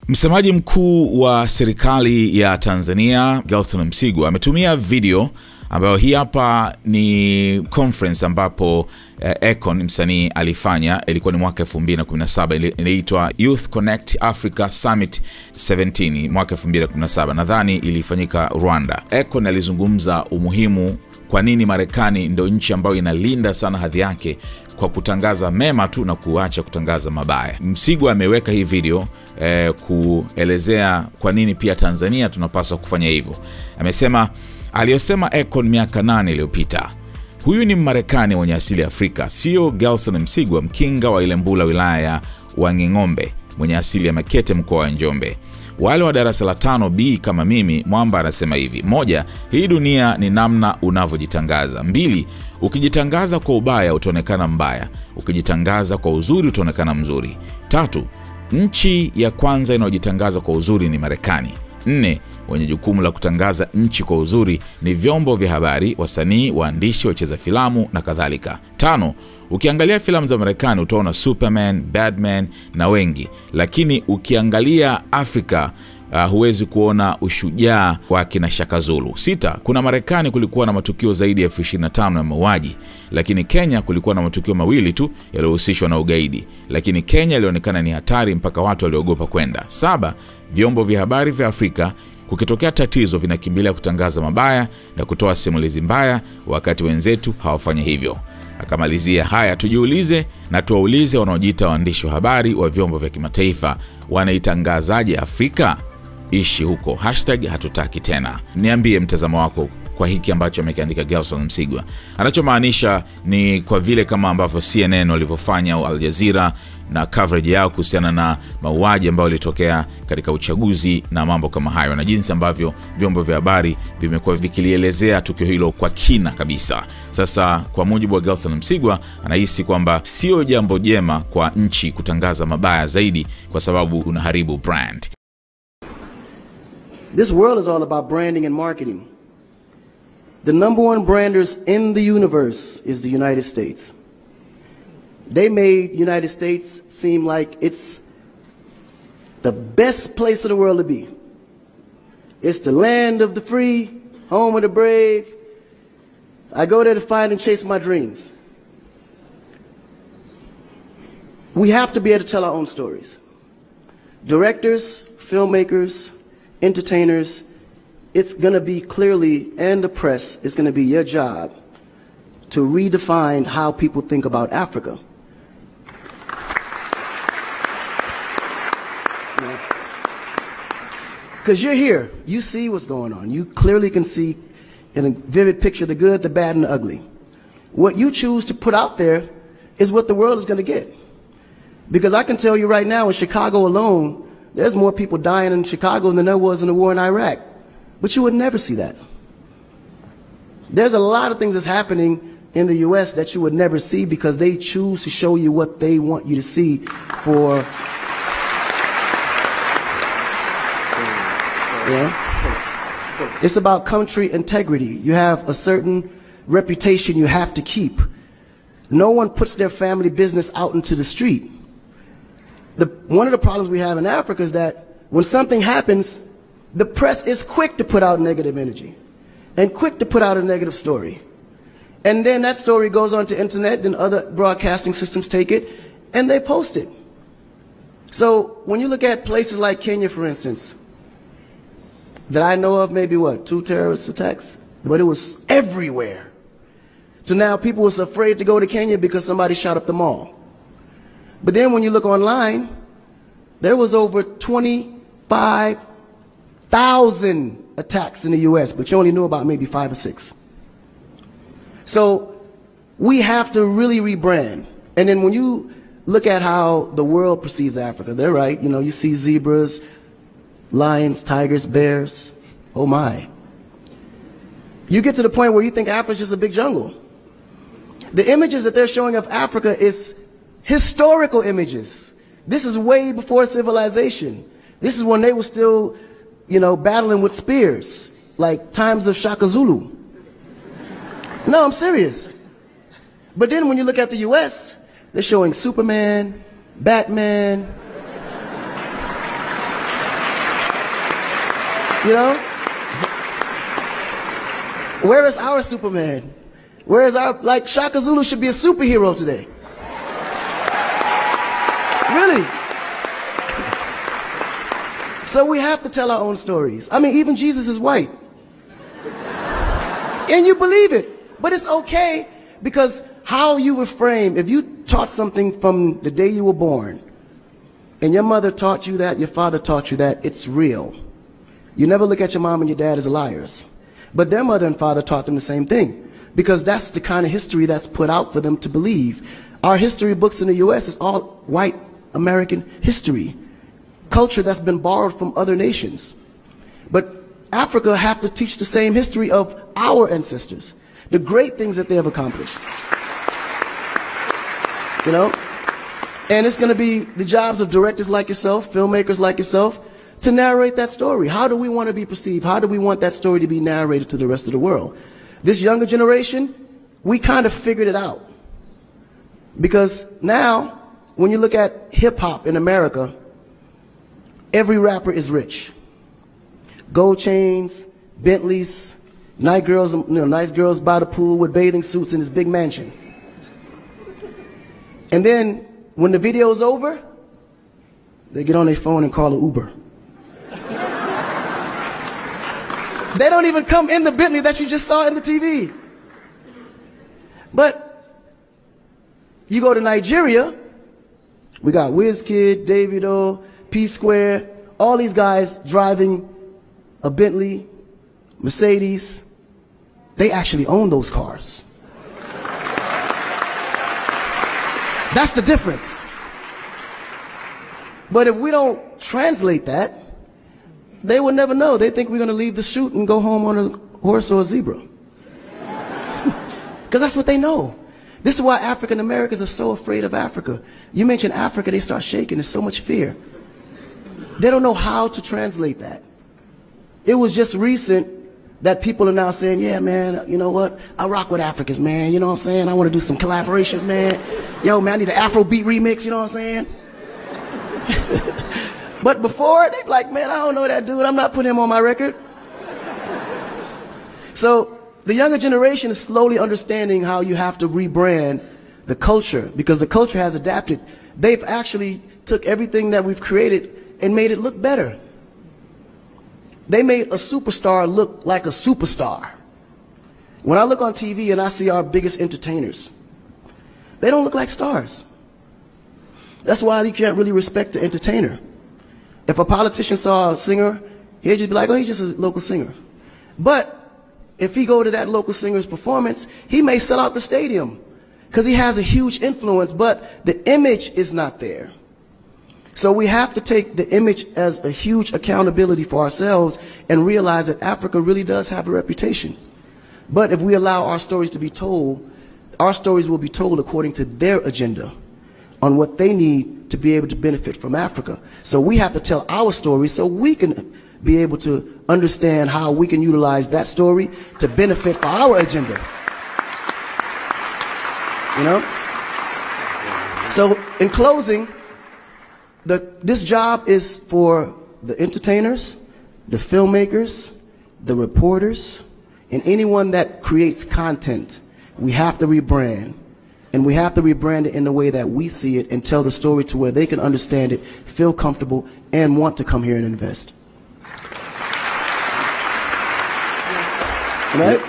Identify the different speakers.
Speaker 1: Msemaji mkuu wa serikali ya Tanzania, Msigwa, ametumia video ambayo hii hapa ni conference ambapo Akon msanii alifanya. Ilikuwa ni mwaka 2017, inaitwa Youth Connect Africa Summit 17 mwaka 2017. Nadhani ilifanyika Rwanda. Akon alizungumza umuhimu kwa nini Marekani ndio nchi ambayo inalinda sana hadhi yake kwa kutangaza mema tu na kuacha kutangaza mabaya. Msigwa ameweka hii video kuelezea kwa nini pia Tanzania tunapaswa kufanya hivyo. Amesema aliyosema Akon miaka 8 iliyopita. Huyu ni Mmarekani mwenye asili ya Afrika, sio Msigwa, mkinga wa Ilembula wilaya ya Wanging'ombe mwenye asili ya Makete mkoa wa Njombe. Wale wa darasa la 5B kama mimi, Mwamba anasema hivi: 1, hii dunia ni namna unavyojitangaza. 2, ukijitangaza kwa ubaya utaonekana mbaya, ukijitangaza kwa uzuri utaonekana mzuri. 3, nchi ya kwanza inayojitangaza kwa uzuri ni Marekani. 4, wenye jukumu la kutangaza nchi kwa uzuri ni vyombo vya habari, wasanii, waandishi, wacheza filamu na kadhalika. 5, ukiangalia filamu za Marekani utaona Superman, Batman na wengi, lakini ukiangalia Afrika huwezi kuona ushujaa wa kina Shaka Zulu. 6, kuna Marekani kulikuwa na matukio zaidi ya 25 ya mauaji, lakini Kenya kulikuwa na matukio 2 tu yaliyohusishwa na ugaidi, lakini Kenya ilionekana ni hatari mpaka watu waliogopa kwenda. 7, vyombo vya habari vya Afrika kukitokea tatizo vinakimbilia kutangaza mabaya na kutoa simulizi mbaya, wakati wenzetu hawafanya hivyo. Akamalizia, haya tujiulize na tuwaulize wanaojiita waandishi wa habari wa vyombo vya kimataifa, wanaitangazaje Afrika? Ishi huko, #hatutaki tena. Niambie mtazamo wako kwa hiki ambacho amekiandika Msigwa. Anachomaanisha ni kwa vile kama ambavyo CNN walivyofanya au Al Jazeera na coverage yao kuhusiana na mauaji ambayo yalitokea katika uchaguzi na mambo kama hayo, na jinsi ambavyo vyombo vya habari vimekuwa vikilielezea tukio hilo kwa kina kabisa. Sasa kwa mujibu wa Msigwa, anahisi kwamba sio jambo jema kwa nchi kutangaza mabaya zaidi kwa sababu unaharibu brand.
Speaker 2: This world is all about branding and marketing. The #1 branders in the universe is the United States. They made United States seem like it's the best place of the world to be. It's the land of the free, home of the brave. I go there to find and chase my dreams. We have to be able to tell our own stories. Directors, filmmakers, entertainers, it's going to be clearly, and the press, it's going to be your job to redefine how people think about Africa. Because you're here, you see what's going on. You clearly can see in a vivid picture the good, the bad, and the ugly. What you choose to put out there is what the world is going to get. Because I can tell you right now, in Chicago alone, there's more people dying in Chicago than there was in the war in Iraq. But you would never see that. There's a lot of things that's happening in the U.S. that you would never see because they choose to show you what they want you to see for. Yeah. It's about country integrity. You have a certain reputation you have to keep. No one puts their family business out into the street. One of the problems we have in Africa is that when something happens, the press is quick to put out negative energy and quick to put out a negative story. And then that story goes on to internet, and other broadcasting systems take it and they post it. So when you look at places like Kenya, for instance, that I know of, maybe 2 terrorist attacks, but it was everywhere. So now people was afraid to go to Kenya because somebody shot up the mall. But then when you look online, there was over 25,000 attacks in the U.S., but you only knew about maybe 5 or 6. So we have to really rebrand. And then when you look at how the world perceives Africa, they're right. You know, you see zebras, lions, tigers, bears. Oh my. You get to the point where you think Africa's just a big jungle. The images that they're showing of Africa is historical images. This is way before civilization. This is when they were still, you know, battling with spears, like times of Shaka Zulu. No, I'm serious. But then when you look at the U.S., they're showing Superman, Batman, You know? Where is our Superman? Where is our, like, Shaka Zulu should be a superhero today. Really. So we have to tell our own stories. I mean, even Jesus is white. And you believe it. But it's okay, because how you were framed, if you taught something from the day you were born, and your mother taught you that, your father taught you that, it's real. You never look at your mom and your dad as liars. But their mother and father taught them the same thing, because that's the kind of history that's put out for them to believe. Our history books in the U.S. is all white American history, culture that's been borrowed from other nations. But Africa have to teach the same history of our ancestors, the great things that they have accomplished. You know? And it's going to be the jobs of directors like yourself, filmmakers like yourself, to narrate that story. How do we want to be perceived? How do we want that story to be narrated to the rest of the world? This younger generation, we kind of figured it out. Because now, when you look at hip-hop in America, every rapper is rich. Gold chains, Bentleys, nice girls by the pool with bathing suits in this big mansion. And then, when the video's over, they get on their phone and call an Uber. They don't even come in the Bentley that you just saw in the TV. But you go to Nigeria, we got Wizkid, Davido, P-Square, all these guys driving a Bentley, Mercedes. They actually own those cars. That's the difference. But if we don't translate that, they will never know. They think we're going to leave the shoot and go home on a horse or a zebra. Because that's what they know. This is why African Americans are so afraid of Africa. You mention Africa, they start shaking. There's so much fear. They don't know how to translate that. It was just recent that people are now saying, yeah, man, you know what? I rock with Africans, man. You know what I'm saying? I want to do some collaborations, man. Yo, man, I need an Afrobeat remix, you know what I'm saying? But before, they'd be like, man, I don't know that dude. I'm not putting him on my record. So the younger generation is slowly understanding how you have to rebrand the culture, because the culture has adapted. They've actually took everything that we've created and made it look better. They made a superstar look like a superstar. When I look on TV and I see our biggest entertainers, they don't look like stars. That's why you can't really respect the entertainer. If a politician saw a singer, he'd just be like, oh, he's just a local singer. But if he go to that local singer's performance, he may sell out the stadium because he has a huge influence, but the image is not there. So we have to take the image as a huge accountability for ourselves and realize that Africa really does have a reputation. But if we allow our stories to be told, our stories will be told according to their agenda on what they need to be able to benefit from Africa. So we have to tell our story so we can be able to understand how we can utilize that story to benefit for our agenda. You know? So in closing, this job is for the entertainers, the filmmakers, the reporters, and anyone that creates content. We have to rebrand. And we have to rebrand it in the way that we see it and tell the story to where they can understand it, feel comfortable, and want to come here and invest. All right?